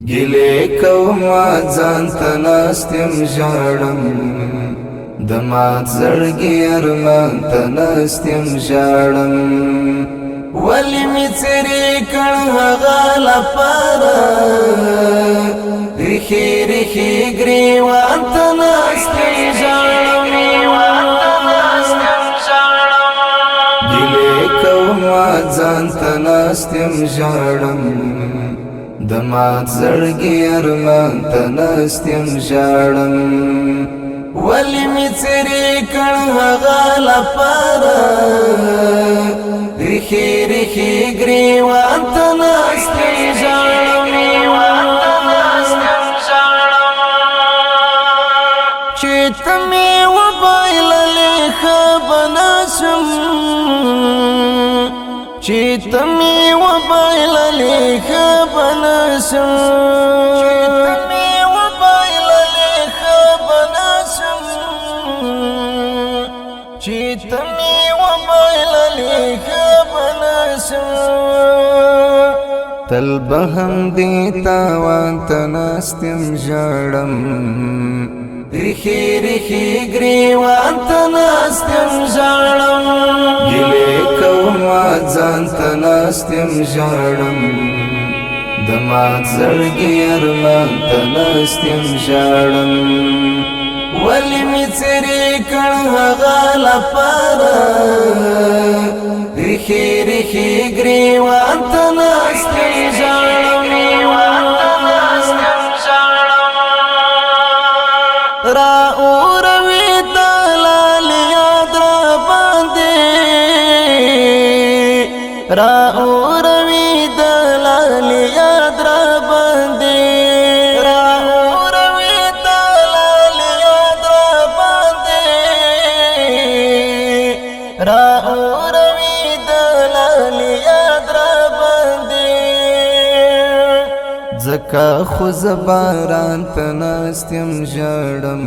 गिले कौमा जानता नास्त्यम ژړم دمات زړګي ارمان ته ناستیم ژړم ولی می څری کړ هغه لپاره ریخي ریخي ګریوان ته ناستیم ژړم ګیلې کومه ځان ته ناستیم ژړم دمات زړګي ارمان ته ناستیم ژړم ولی می څری کړ هغه لپاره ریخي ریخي ګریوان ته ناستیم ژړم چې ته مې وبایللې ښه به نشم چې ته مې وبایللې ښه به نشم چې ته مې وبایللې ښه به نشم تل به هم دې تاوان ته ناستیم ژړم ریخي ریخي ګریوان ته ناستیم ژړم ګیلې کومه ځان ته ناستیم ژړم دمات زړګي ارمان ته ناستیم ژړم ولی می څری کړ هغه لپاره ریخي ریخي ګریوان ته ناستیم ژړم را اوروي د لالي یاد را باندې را اوروي د لالي یاد را باندې را اوروي د لالي یاد را باندې ځکه خو زه باران ته ناستیم ژړم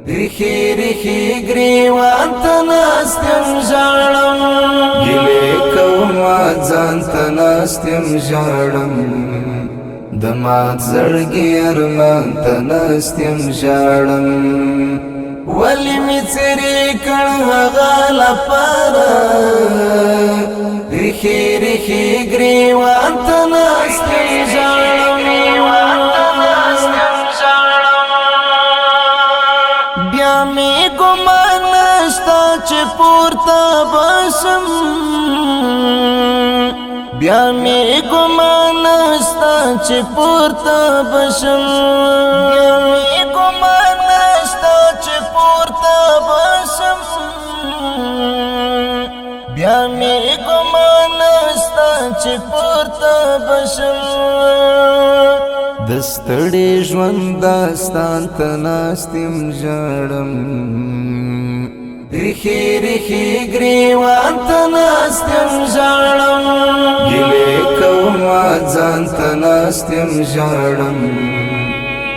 ریخي ریخي ګریوان ته ناستیم ژړم ګیلې کومه ځان ته ناستیم ژړم دمات زړګي ارمان ته ناستیم ژړم ولی می څری کړ هغه لپاره ریخي ریخي ګریوان ته ناستیم ژړم بیا می ګمان نشته چې پورته بشم بیا می ګمان نشته چې پورته بشم بیا می ګمان نشته چې پورته بشم بیا می ګمان نشته چې پورته بشم د ستړي ژوند داستان ته ناستیم ژړم ریخي ریخي ګریوان ته ناستیم ژړم ګیلې کومه ځان ته ناستیم ژړم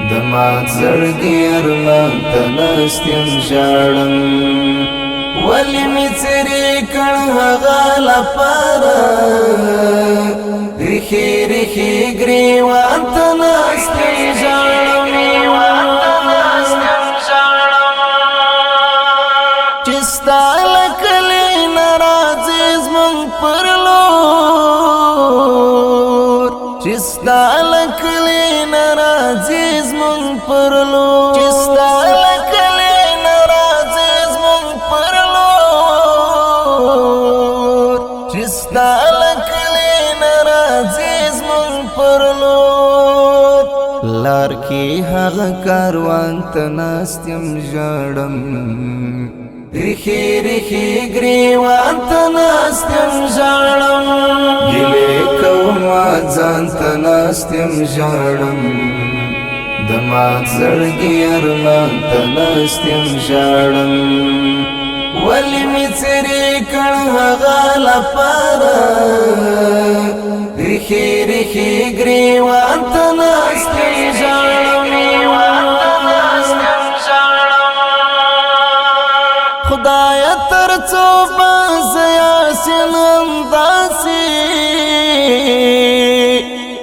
دمات زړګي ارمان ته ناستیم ژړم ولی می څری کړ هغه لپاره ریخي ریخي ګریوان ته ناستیم ژړم چې ستا له کلي نه راځي زموږ پر لور چې ستا له کلي نه راځي زموږ پر لور چې ستا له کلي نه راځي زموږ پر لور چې ستا له کلي نه راځي زموږ پر لور لار کې هغه کاروان ته ناستیم ژړم ریخي ریخي ګریوان ته ناستیم ژړم ګیلې کومه ځان ته ناستیم ژړم دمات زړګي ارمان ته ناستیم ژړم ولی می څری کړ هغه لپاره ریخي ریخي ګریوان ته ناستیم ژړم خدای تر څو باز یاسین انداسي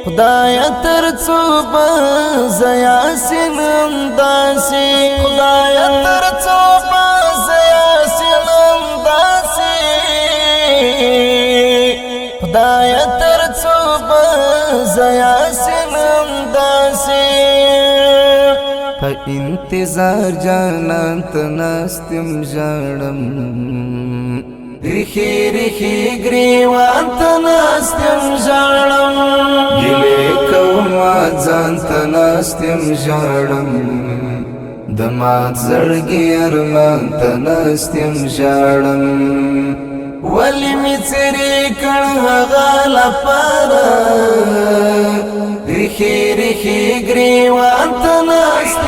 خدای تر ترڅو بزیاسین انداسی خدایا ترڅو بزیاسین انداسی خدایا ترڅو بزیاسین انداسی په انتظار جانان تناستم ژړم ریخی ریخی گریوان تناستم ژړم ګیلې کومه ځان تناستم ژړم د مات زړګي ارمان تناستم ژړم ولې مې څرې کړ هغه لپاره ریخی ریخی گریوان تناستم